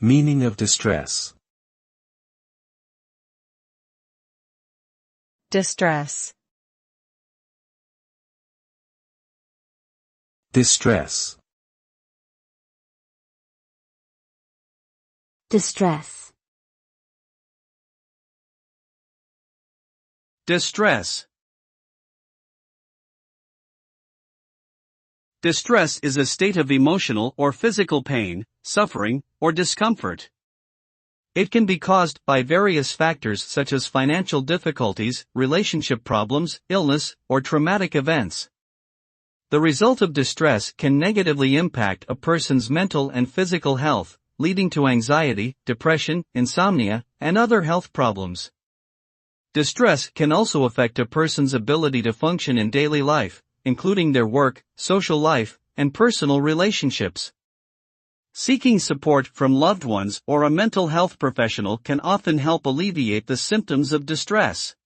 Meaning of distress. Distress. Distress. Distress. Distress. Distress is a state of emotional or physical pain, suffering, or discomfort. It can be caused by various factors such as financial difficulties, relationship problems, illness, or traumatic events. The result of distress can negatively impact a person's mental and physical health, leading to anxiety, depression, insomnia, and other health problems. Distress can also affect a person's ability to function in daily life, including their work, social life, and personal relationships. Seeking support from loved ones or a mental health professional can often help alleviate the symptoms of distress.